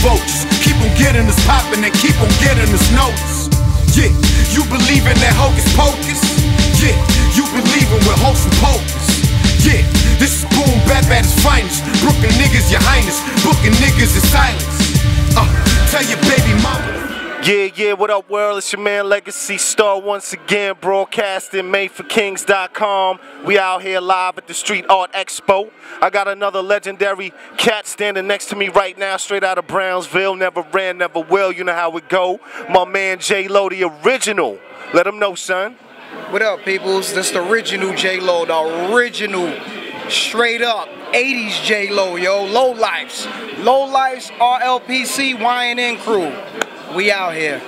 votes. Keep on getting us poppin' and keep on getting us noticed. Yeah, you believe in that hocus pocus? Yeah, you believin' with hopes and pokers. Yeah, this is boom bap at its finest. Brooklyn niggas, your highness. Booking niggas in silence. Tell your baby mama. Yeah, what up world? It's your man Legacy Star once again, broadcasting madeforkings.com. We out here live at the Street Art Expo. I got another legendary cat standing next to me right now, straight out of Brownsville. Never ran, never will, you know how it go. My man Jaylo, the original. Let him know, son. What up, peoples? This the original Jaylo, the original, straight up 80s Jaylo, yo. Low Lifes, RLPC, YNN crew. We out here.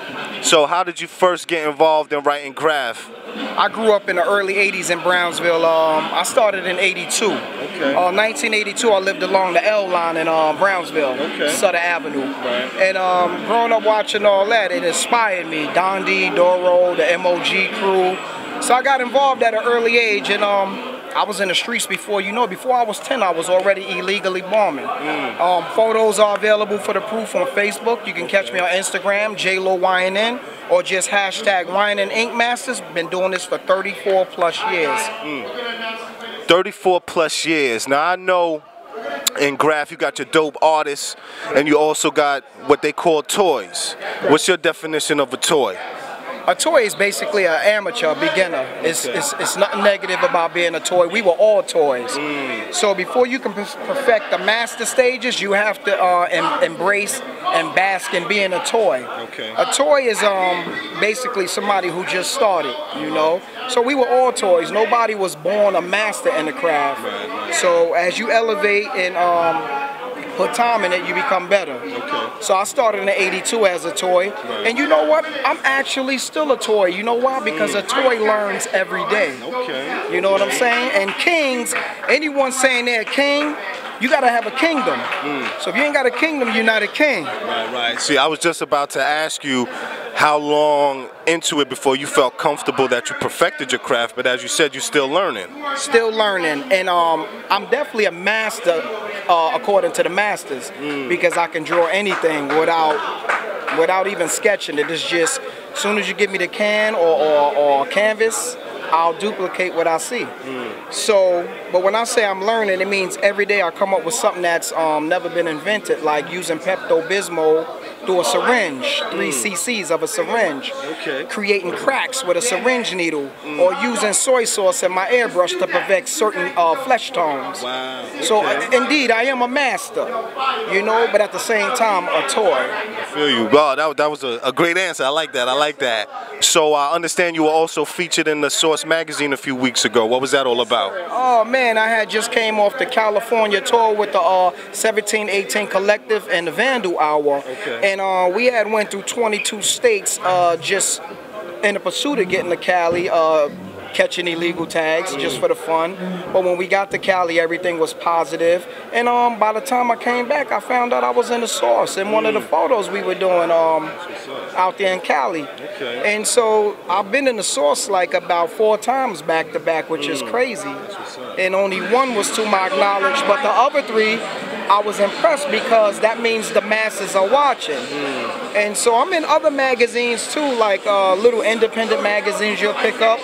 So how did you first get involved in writing graph? I grew up in the early 80s in Brownsville. I started in 82. Okay. 1982, I lived along the L line in Brownsville, Sutter Avenue. Right. And growing up watching all that, it inspired me. Don D, Doro, the MOG crew. So I got involved at an early age, and I was in the streets before I was 10, I was already illegally bombing. Photos are available for the proof on Facebook. You can catch me on Instagram, Jaylo YNN, or just hashtag YNN Ink Masters. Been doing this for 34 plus years. 34 plus years. Now I know in graph you got your dope artists, and you also got what they call toys. What's your definition of a toy? A toy is basically an amateur, beginner. It's nothing negative about being a toy. We were all toys. So before you can perfect the master stages, you have to embrace and bask in being a toy. Okay. A toy is basically somebody who just started, you know. So we were all toys. Nobody was born a master in the craft. Right. So as you elevate and put time in it, you become better. Okay. So I started in '82 as a toy, and you know what? I'm actually still a toy. You know why? Because a toy learns every day. Okay. You know what I'm saying? And kings, anyone saying they're a king, you gotta have a kingdom. So if you ain't got a kingdom, you're not a king. Right. See, I was just about to ask you how long into it before you felt comfortable that you perfected your craft, but as you said, you're still learning. Still learning, and I'm definitely a master according to the masters, because I can draw anything without even sketching it. It's just, as soon as you give me the can or canvas, I'll duplicate what I see. So, but when I say I'm learning, it means every day I come up with something that's never been invented, like using Pepto-Bismol through a syringe, 3 cc's of a syringe, creating cracks with a syringe needle, or using soy sauce in my airbrush to perfect certain flesh tones. Wow. So indeed, I am a master, you know, but at the same time, a toy. I feel you. Wow, that was a great answer. I like that. So I understand you were also featured in the Source magazine a few weeks ago. What was that all about? Oh man, I had just came off the California tour with the 1718 Collective and the Vandal Hour. And we had went through 22 states just in the pursuit of getting to Cali, catching illegal tags just for the fun. But when we got to Cali, everything was positive. And by the time I came back, I found out I was in the Source in one of the photos we were doing out there in Cali. And so I've been in the Source like about 4 times back to back, which is crazy. And only one was to my knowledge, but the other 3, I was impressed because that means the masses are watching. And so I'm in other magazines too, like little independent magazines you'll pick up.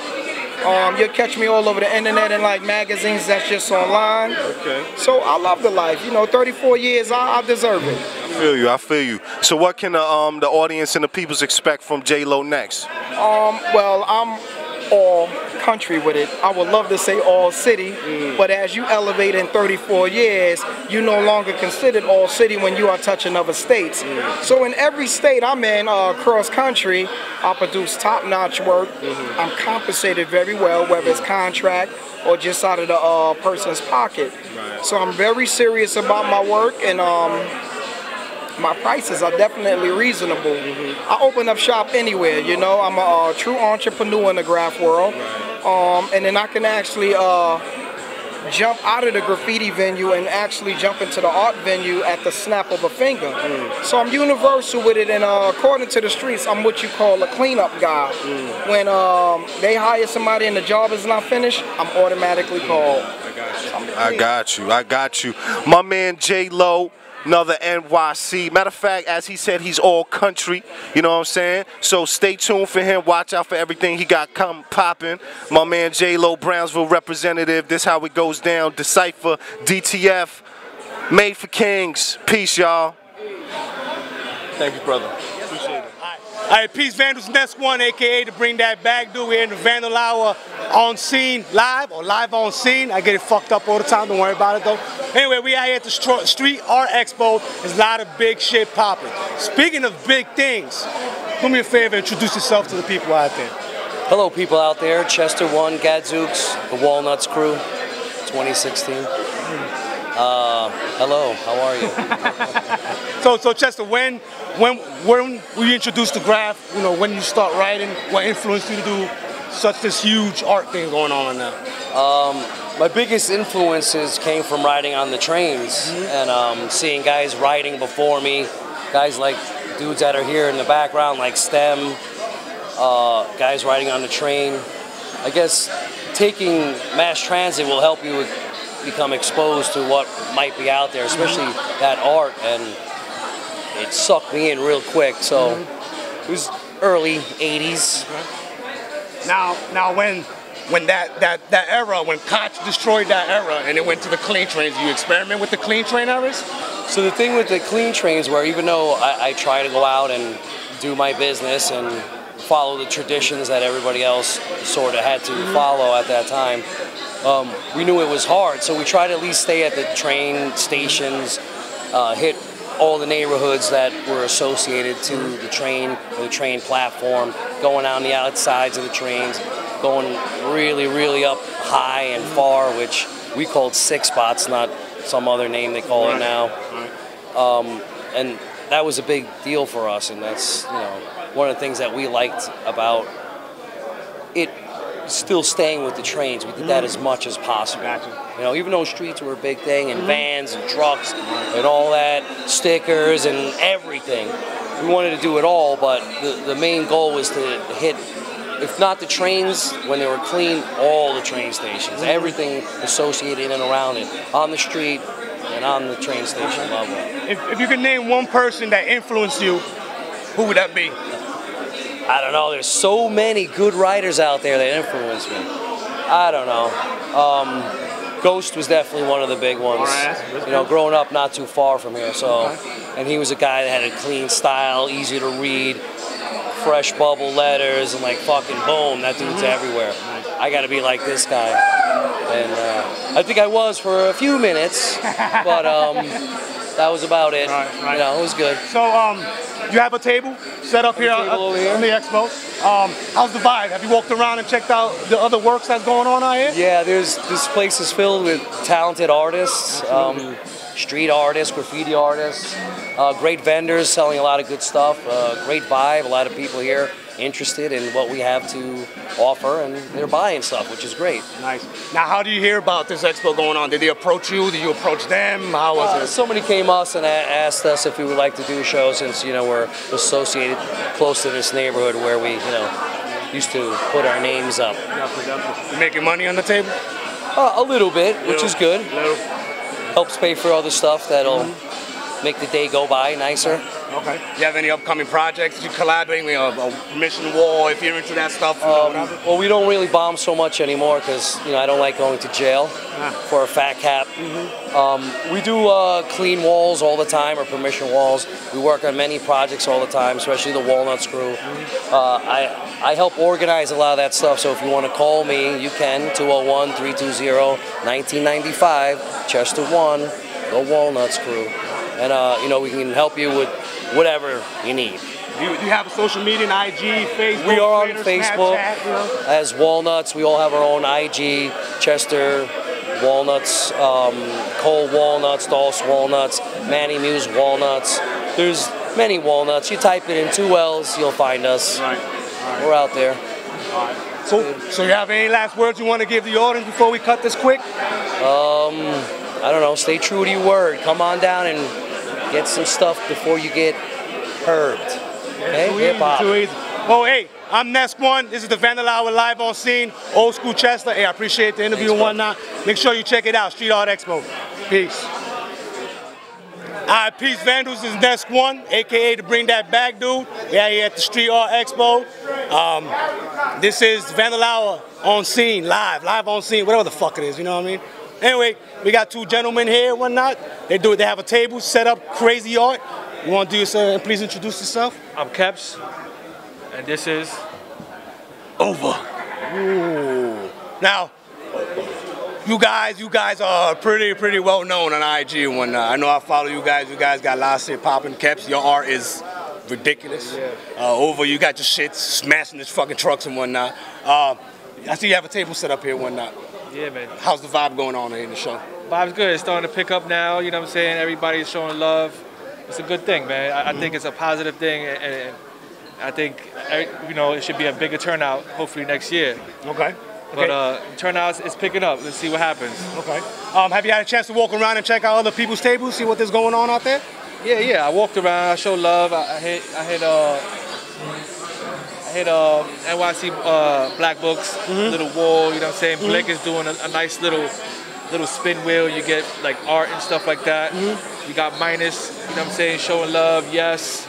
You'll catch me all over the internet in like magazines that's just online. So I love the life. You know, 34 years, I deserve it. I feel you. So what can the audience and the peoples expect from Jaylo next? Well, I'm all country with it. I would love to say all city, but as you elevate in 34 years, you no longer considered all city when you are touching other states. So in every state I'm in, cross country, I produce top-notch work. I'm compensated very well, whether it's contract or just out of the person's pocket. So I'm very serious about my work, and my prices are definitely reasonable. I open up shop anywhere, you know. I'm a true entrepreneur in the graph world. And then I can actually jump out of the graffiti venue and actually jump into the art venue at the snap of a finger. So I'm universal with it, and according to the streets, I'm what you call a cleanup guy. When they hire somebody and the job is not finished, I'm automatically called. I got you. My man Jaylo, another NYC. Matter of fact, as he said, he's all country. You know what I'm saying? So stay tuned for him. Watch out for everything he got come popping. My man Jaylo, Brownsville representative. This how it goes down. Decipher, DTF, Made for Kings. Peace, y'all. Thank you, brother. Appreciate it. All right, peace, Vandals. Next one, a.k.a. to bring that back, dude. We're in the Vandal Hour on scene live, or live on scene. I get it fucked up all the time. Don't worry about it, though. Anyway, we out here at the Street Art Expo. There's a lot of big shit popping. Speaking of big things, do me a favor, introduce yourself to the people out there. Hello, people out there. Chester 1, Gadzooks, the Walnuts crew, 2016. Hello, how are you? So Chester, when were you introduced to graph? You know, when you start writing, what influenced you to do such this huge art thing going on right now? My biggest influences came from riding on the trains and seeing guys riding before me, guys like dudes that are here in the background like STEM, guys riding on the train. I guess taking mass transit will help you become exposed to what might be out there, especially that art, and it sucked me in real quick. So it was early 80s. Now when that era, when Koch destroyed that era and it went to the clean trains, you experiment with the clean train eras? So the thing with the clean trains, where even though I try to go out and do my business and follow the traditions that everybody else sort of had to follow at that time, we knew it was hard, so we tried to at least stay at the train stations, hit all the neighborhoods that were associated to the train platform, going on the outsides of the trains, going really, really up high and far, which we called six spots, not some other name they call it now. And that was a big deal for us, and that's, you know, one of the things that we liked about it. Still staying with the trains, we did that as much as possible. You know, even though streets were a big thing, and vans and trucks and all that, stickers and everything, we wanted to do it all. But the main goal was to hit, if not the trains when they were clean, all the train stations, everything associated and around it, on the street and on the train station level. If you could name one person that influenced you, who would that be? I don't know, there's so many good writers out there that influenced me. I don't know. Ghost was definitely one of the big ones. You know, growing up not too far from here, so. And he was a guy that had a clean style, easy to read, fresh bubble letters, and like fucking boom, that dude's everywhere. I gotta be like this guy. And I think I was for a few minutes, but that was about it. You know, it was good. So, you have a table set up here on the Expo. How's the vibe? Have you walked around and checked out the other works that's going on out here? Yeah, this place is filled with talented artists, street artists, graffiti artists, great vendors selling a lot of good stuff, great vibe, a lot of people here interested in what we have to offer, and they're buying stuff, which is great. Nice. Now, how do you hear about this expo going on? Did they approach you? Did you approach them? How was it? Somebody came us and asked us if we would like to do a show, since, you know, we're associated close to this neighborhood where we, you know, used to put our names up. You making money on the table? A little bit, which is good. Helps pay for other stuff that'll make the day go by nicer. Okay. You have any upcoming projects? You collaborating with a permission wall if you're into that stuff? Well, we don't really bomb so much anymore because, you know, I don't like going to jail for a fat cap. We do clean walls all the time, or permission walls. We work on many projects all the time, especially the Walnuts crew. I help organize a lot of that stuff, so if you want to call me, you can, 201-320-1995, Chester 1, the Walnuts crew. And, you know, we can help you with whatever you need. Do you have a social media, IG, Facebook? We are on Twitter, Facebook Snapchat, you know? as Walnuts. We all have our own IG, Chester Walnuts, Cole Walnuts, Dulce Walnuts, Manny Muse Walnuts. There's many Walnuts. You type it in 2 L's, you'll find us. Right. We're out there. So you have any last words you want to give the audience before we cut this quick? I don't know, stay true to your word. Come on down and get some stuff before you get herbed. Okay? Hip-hop. Too easy. Oh, hey, I'm Next One. This is the Vandal Hour live on scene. Old School Chester. Hey, I appreciate the interview and whatnot. Make sure you check it out. Street Art Expo. Peace. Alright, Peace Vandals is next one, aka to bring that back, dude. We out here at the Street Art Expo. This is Vandal Hour on scene, live on scene, whatever the fuck it is, you know what I mean? Anyway, we got two gentlemen here and whatnot. They have a table set up, crazy art. You want to do yourself and please introduce yourself? I'm Keps, and this is Over. Ooh. Now, you guys are pretty well known on IG and whatnot. I know I follow you guys. You guys got a lot of shit popping. Keps, your art is ridiculous. Yeah. Over, you got your shit smashing these fucking trucks and whatnot. I see you have a table set up here and whatnot. Yeah, man. How's the vibe going on here in the show? Vibe's good. It's starting to pick up now. You know what I'm saying? Everybody's showing love. It's a good thing, man. I think it's a positive thing, and I think it should be a bigger turnout. Hopefully next year. Okay. But turnout is picking up. Let's see what happens. Okay. Have you had a chance to walk around and check out other people's tables, see what is going on out there? Yeah. I walked around. I showed love. I hit NYC Black Books, little wall. You know what I'm saying? Blick is doing a nice little spin wheel. You get like art and stuff like that. You got Minus. You know what I'm saying? Showing love. Yes.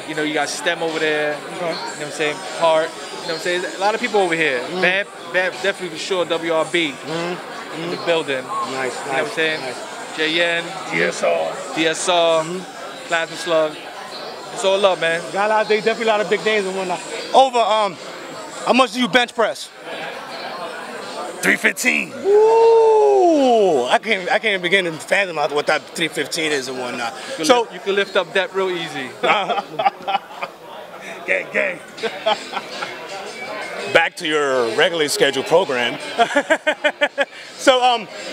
You got STEM over there. You know what I'm saying? Part. You know what I'm saying? There's a lot of people over here. Vamp definitely for sure. WRB in the building. Nice. You know what I'm saying? Nice. JN. DSR. Plasma Slug. It's all love, man. Definitely a lot of big names and whatnot. Over, how much do you bench press? 315. Ooh, I can't begin to fathom what that 315 is and whatnot. You can lift up that real easy. Gang. Back to your regularly scheduled program. So,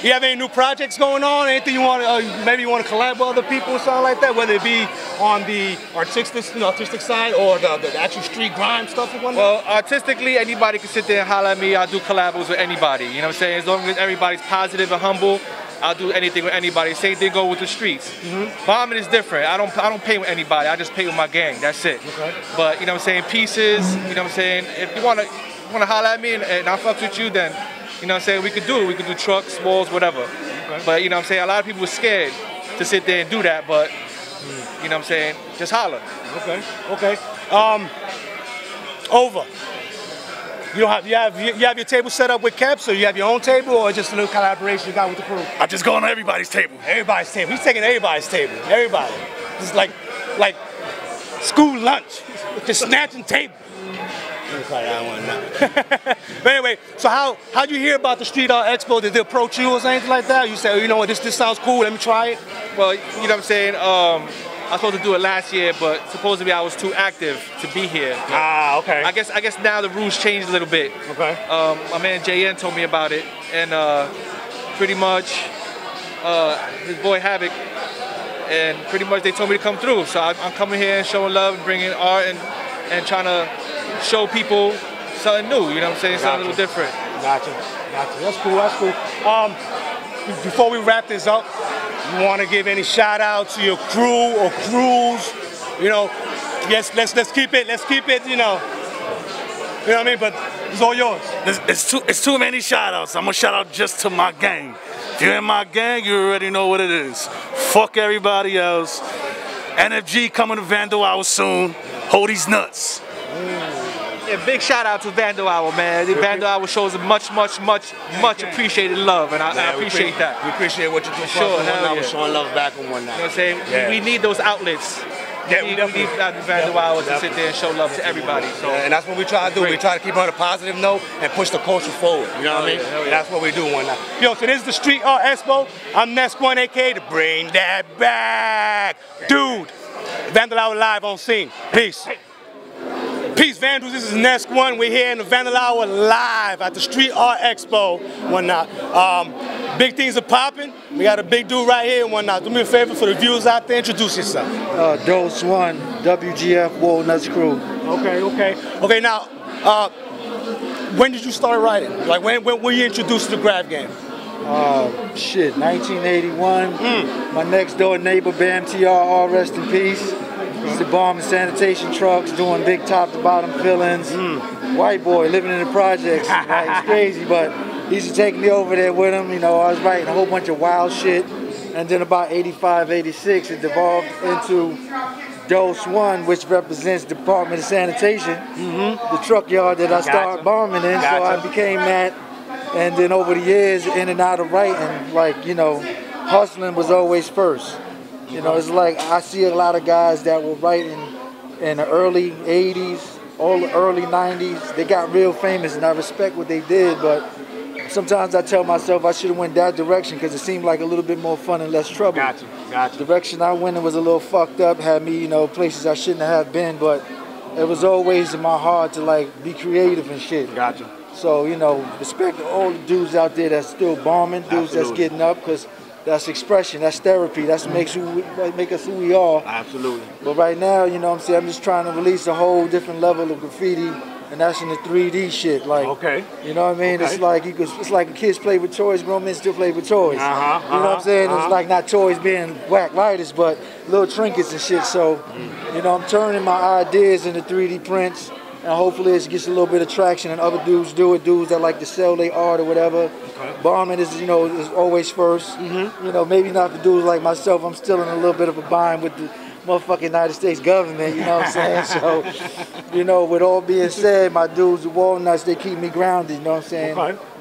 you have any new projects going on? Anything you want to, maybe you want to collab with other people or something like that? Whether it be on the artistic side or the actual street grime stuff or whatnot? Well, artistically, anybody can sit there and holler at me. I'll do collabs with anybody. You know what I'm saying? As long as everybody's positive and humble, I'll do anything with anybody. Same thing go with the streets. Bombing is different. I don't pay with anybody. I just pay with my gang. That's it. Okay. But you know what I'm saying? Pieces. You know what I'm saying? If you wanna holler at me and I fuck with you, then you know what I'm saying? We could do it. We could do trucks, walls, whatever. Okay. But you know what I'm saying? A lot of people are scared to sit there and do that. But you know what I'm saying? Just holler. Okay. Over. You have your table set up with Keps, or you have your own table, or just a little collaboration you got with the crew? I just go on everybody's table. Everybody's table. He's taking everybody's table. Everybody. Just like school lunch. Just snatching table. But anyway, so how'd you hear about the Street Art Expo? Did they approach you or anything like that? You said, you know what, this sounds cool, let me try it? Well, you know what I'm saying? I was supposed to do it last year, but supposedly I was too active to be here. Okay. I guess now the rules changed a little bit. Okay. My man JN told me about it, and pretty much his boy Havoc, and pretty much they told me to come through. So I'm coming here and showing love and bringing art and trying to show people something new, you know what I'm saying? Something a little different. Gotcha. That's cool. Before we wrap this up, you want to give any shout out to your crew or crews? You know, yes, let's keep it, you know. You know what I mean? But it's all yours. It's too many shout outs. I'm gonna shout out just to my gang. If you're in my gang, you already know what it is. Fuck everybody else. NFG coming to Vandal Hour soon. Hold these nuts. Yeah, big shout out to Vandal Hour, man. The Vandal Hour shows much appreciated love, and I appreciate that. We appreciate what you do for us. We're showing love back and whatnot. You know what I'm saying? Yeah. We need those outlets. Yeah, we need Vandal Hour to sit there and show love to everybody. So and that's what we try to do. We try to keep on a positive note and push the culture forward. You know what I mean? Yeah. That's what we do one night. Yo, so this is the Street Art Expo. I'm Next One, aka to bring that back. Dude, Vandal Hour live on scene. Peace. Peace, Vandals. This is Next One. We're here in the Vandal Hour live at the Street Art Expo. Whatnot. Big things are popping. We got a big dude right here and whatnot. Do me a favor for the viewers out there. Introduce yourself. Dose One, WGF Walnuts Crew. Okay. Now, when did you start writing? Like when were you introduced to the grab game? 1981. My next door neighbor, Bam TRR, rest in peace. Used to bomb the sanitation trucks, doing big top to bottom fillings. White boy living in the projects. Like, it's crazy, but he used to take me over there with him. You know, I was writing a whole bunch of wild shit. And then about 85, 86, it devolved into Dose 1, which represents Department of Sanitation, the truck yard that I started bombing in. So I became that. And then over the years, in and out of writing, like, you know, hustling was always first. You know, it's like I see a lot of guys that were writing in the early 80s, all the early 90s. They got real famous, and I respect what they did, but sometimes I tell myself I should have went that direction because it seemed like a little bit more fun and less trouble. Gotcha. The direction I went in was a little fucked up, had me, you know, places I shouldn't have been, but it was always in my heart to, like, be creative and shit. Gotcha. So, you know, respect to all the dudes out there that's still bombing, dudes that's getting up, because that's expression, that's therapy, that's what make us who we are. Absolutely. But right now, you know what I'm saying, I'm just trying to release a whole different level of graffiti, and that's in the 3D shit. Like, you know what I mean? It's like it's like kids play with toys, grown men still play with toys. You know what I'm saying? It's like not toys being whack lighters, but little trinkets and shit. So, you know, I'm turning my ideas into 3D prints, and hopefully it gets a little bit of traction, and other dudes do it, dudes that like to sell their art or whatever. Bombing is, you know, is always first. You know, maybe not the dudes like myself. I'm still in a little bit of a bind with the motherfucking United States government, you know what I'm saying? So, you know, with all being said, my dudes, the Walnuts, they keep me grounded, you know what I'm saying?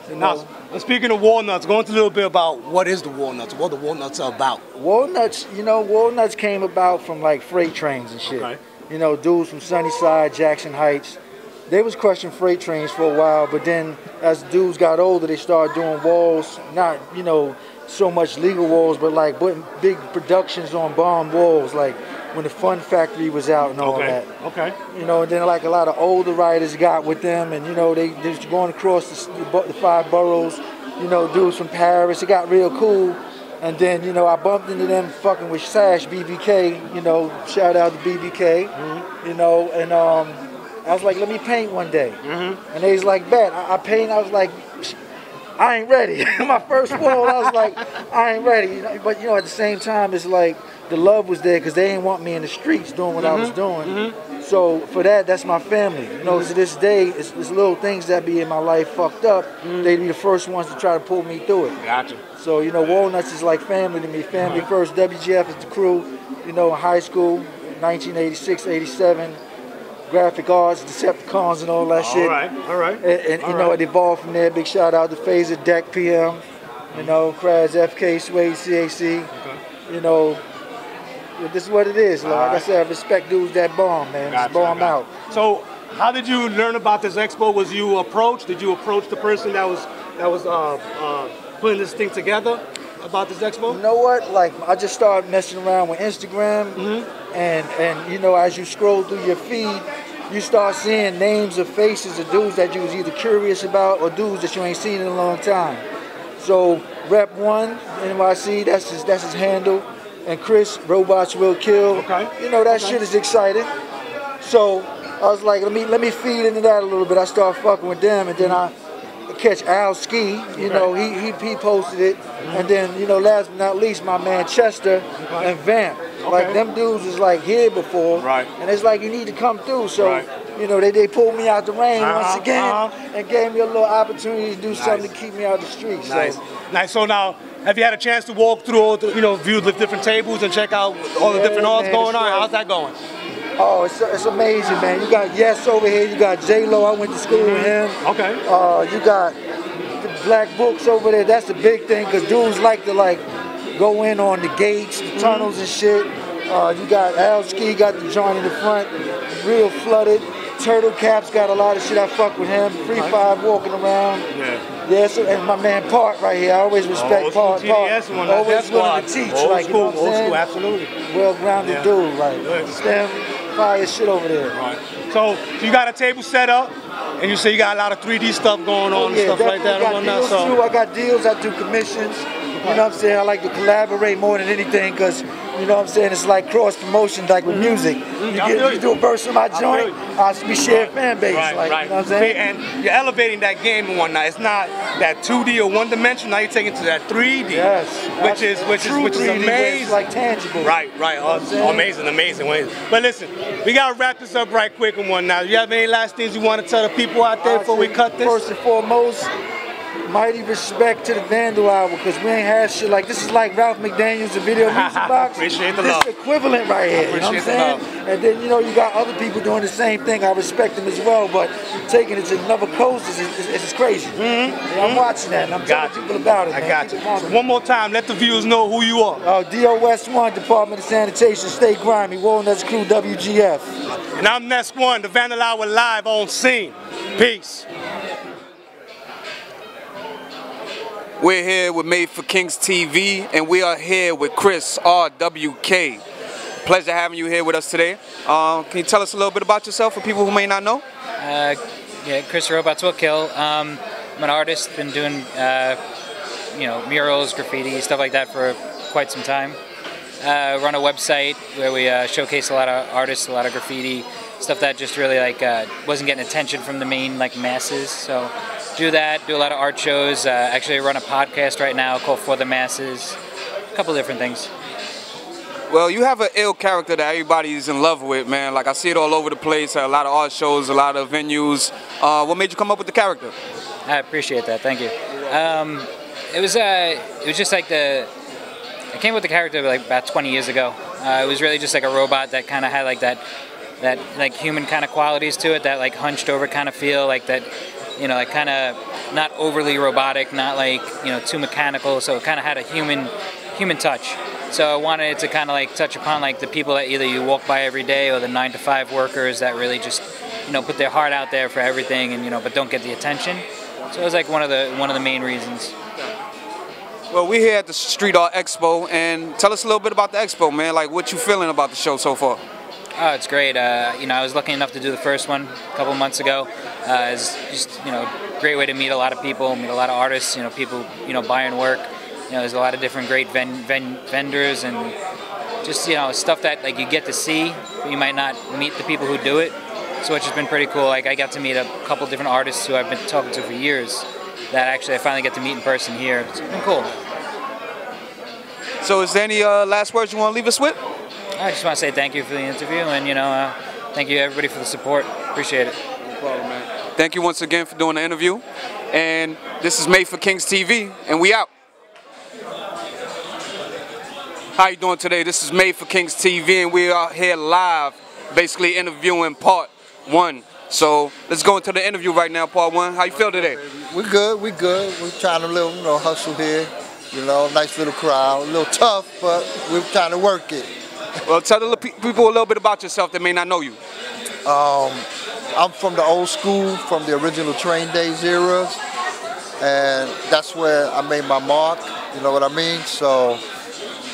You know, now, speaking of Walnuts, go into a little bit about what is the Walnuts, what the Walnuts are about. Walnuts, you know, Walnuts came about from like freight trains and shit. You know, dudes from Sunnyside, Jackson Heights, they was crushing freight trains for a while, but then as dudes got older, they started doing walls, not, you know, so much legal walls, but like putting big productions on bomb walls, like when the Fun Factory was out and all that. You know, and then like a lot of older writers got with them, and you know, they was going across the 5 boroughs, you know, dudes from Paris. It got real cool. And then, you know, I bumped into them fucking with Sash, BBK, you know, shout out to BBK, you know, and I was like, let me paint one day. And they was like, bet. I paint, I was like, I ain't ready. My first wall, I was like, I ain't ready. You know, but, you know, at the same time, it's like the love was there because they didn't want me in the streets doing what I was doing. So for that, that's my family. You know, to this day, it's little things that be in my life fucked up. They be the first ones to try to pull me through it. Gotcha. So, you know, Walnuts is like family to me. Family first. WGF is the crew, you know, in high school, 1986, 87. Graphic arts, Decepticons and all that shit. All right. And you know, it evolved from there. Big shout out to Phaser, Deck PM, you know, Kraz, FK, Sway, CAC. You know, this is what it is. Like I said, I respect dudes that bomb, man. Just bomb out. So, how did you learn about this expo? Was you approached? Did you approach the person that was putting this thing together about this expo? You know what? Like, I just started messing around with Instagram, and you know, as you scroll through your feed, you start seeing names or faces of dudes that you was either curious about or dudes that you ain't seen in a long time. So, Rep 1, NYC, that's his handle, and Chris, Robots Will Kill. You know, that shit is exciting. So, I was like, let me feed into that a little bit. I started fucking with them, and then I catch Al Ski, you know, he posted it, and then, you know, last but not least, my man Chester and Vamp. Like, them dudes was like here before, and it's like, you need to come through. So, you know, they pulled me out the rain once again and gave me a little opportunity to do something to keep me out the streets. Nice. So now, have you had a chance to walk through all the, you know, view the different tables and check out all the different arts going on? How's that going? Oh, it's amazing, man. You got Yes over here. You got Jaylo. I went to school with him. You got the Black Books over there. That's the big thing because dudes like to go in on the gates, the tunnels and shit. You got Al Ski, got the joint in the front, real flooded. Turtle Cap's got a lot of shit. I fuck with him. Free 5 walking around. So, and my man Part right here. I always respect Part. TDS one. Always willing to teach. Old like, school, you know what I'm saying? absolutely. Well-grounded dude. Like, stand fire shit over there. So you got a table set up, and you say you got a lot of 3D stuff going on and stuff like that and whatnot. So I got deals. I do commissions. You know what I'm saying? I like to collaborate more than anything because, you know what I'm saying, it's like cross promotion, like with music. You do a verse in my joint, we share fan base. You know what I'm saying? And you're elevating that game and whatnot. It's not that 2D or one dimension. Now you're taking it to that 3D. Which is amazing. It's like tangible. Amazing. But listen, we gotta wrap this up right quick and whatnot. You have any last things you want to tell the people out there before we cut this? First and foremost, mighty respect to the Vandal Hour because we ain't had shit like this. Is like Ralph McDaniel's The Video Music Box. Appreciate the this love. Is equivalent right here. You know what I'm saying? And then you got other people doing the same thing. I respect them as well, but taking it to another coast is crazy. I'm watching that and I'm telling people about it. I man. got you. So one more time, let the viewers know who you are. DOS 1, Department of Sanitation, Stay Grimy, Walnuts Crew, WGF. And I'm Next One, the Vandal Hour live on scene. Peace. We're here with Made for Kings TV, and we are here with Chris, RWK. Pleasure having you here with us today. Can you tell us a little bit about yourself for people who may not know? Yeah, Chris, Robots Will Kill. I'm an artist, been doing murals, graffiti, stuff like that for quite some time. Run a website where we showcase a lot of artists, a lot of graffiti, stuff that just really wasn't getting attention from the main masses. So do that, do a lot of art shows. Actually run a podcast right now called For the Masses. A couple different things. Well, you have an ill character that everybody's in love with, man. Like I see it all over the place, a lot of art shows, a lot of venues. What made you come up with the character? I appreciate that, thank you. It was just like I came up with the character about 20 years ago. It was really just like a robot that kind of had that human kind of qualities to it, that hunched over kind of feel, that kind of not overly robotic, not too mechanical. So it kind of had a human touch. So I wanted it to kind of touch upon the people that either you walk by every day or the 9-to-5 workers that really just put their heart out there for everything and but don't get the attention. So it was one of the main reasons. Well, we're here at the Street Art Expo, and tell us a little bit about the Expo, man. What you feeling about the show so far? Oh, it's great. I was lucky enough to do the first one a couple months ago. It's just great way to meet a lot of people, meet a lot of artists. People buying work. There's a lot of different great vendors and just stuff that you get to see, but you might not meet the people who do it. So which has been pretty cool. I got to meet a couple different artists who I've been talking to for years. That actually I finally get to meet in person here. It's been cool. So is there any last words you want to leave us with? I just want to say thank you for the interview and thank you everybody for the support. Appreciate it. No problem, man. Thank you once again for doing the interview. And this is Made for Kings TV, and we out. How you doing today? This is Made for Kings TV, and we are here live, basically interviewing Part 1. So let's go into the interview right now, Part 1. How you feel today? We're good. We're trying to hustle here. Nice little crowd. A little tough, but we're trying to work it. Well, tell the people a little bit about yourself that may not know you. I'm from the old school, from the original Train Days eras, and that's where I made my mark. You know what I mean? So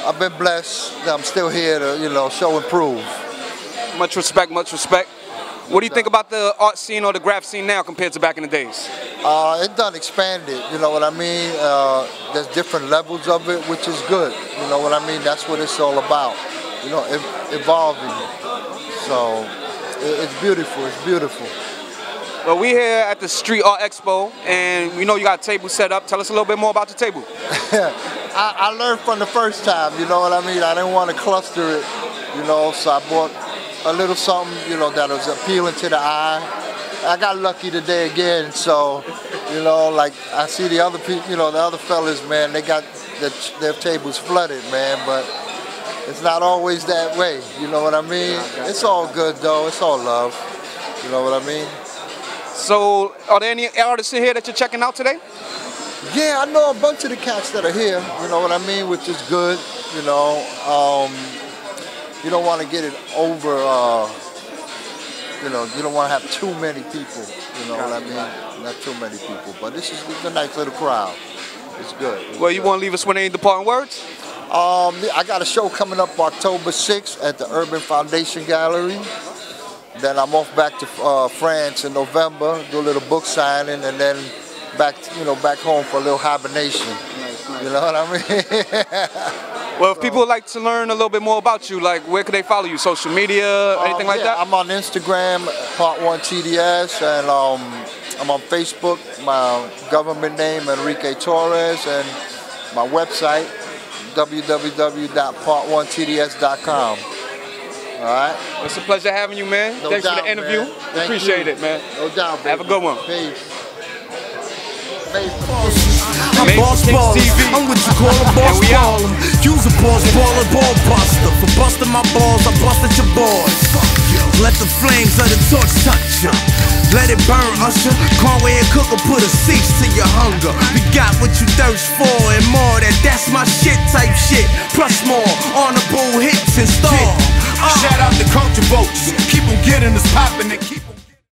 I've been blessed that I'm still here to, show and prove. Much respect, much respect. What do you think about the art scene or the graph scene now compared to back in the days? It done expanded, you know what I mean? There's different levels of it, which is good. You know what I mean? That's what it's all about. Evolving. So it's beautiful, it's beautiful. Well, we're here at the Street Art Expo, and you got a table set up. Tell us a little bit more about the table. I learned from the first time, you know what I mean? I didn't want to cluster it, so I bought a little something, that was appealing to the eye. I got lucky today again, so, I see the other people, the other fellas, man, they got their tables flooded, man, but it's not always that way, you know what I mean? It's all good, though. It's all love, you know what I mean? So, are there any artists in here that you're checking out today? Yeah, I know a bunch of the cats that are here, you know what I mean, which is good, you don't want to get it over, you don't want to have too many people, you know what I mean? Not too many people, but it's a nice little crowd. It's good. Well, you want to leave us with any departing words? I got a show coming up October 6th at the Urban Foundation Gallery. Then I'm off back to France in November, do a little book signing, and then back home for a little hibernation. You know what I mean? Well, if people would like to learn a little bit more about you, where could they follow you? Social media, anything like that? I'm on Instagram, Part1 TDS, and I'm on Facebook, my government name, Enrique Torres, and my website, www.part1tds.com. All right? Well, it's a pleasure having you, man. No Thanks doubt, for the interview. Man. Appreciate it, man. No doubt, baby. Have a good one. Peace. I'm boss baller, I'm what you call a boss baller. You's a boss baller, ball buster. For busting my balls, I busted your boys. Let the flames of the torch touch ya. Let it burn, Usher. Conway and Cook will put a cease to your hunger. We got what you thirst for and more. That's my shit type shit. Plus more honorable hits and stars. Shout out to culture vultures. Keep on getting us poppin' and keep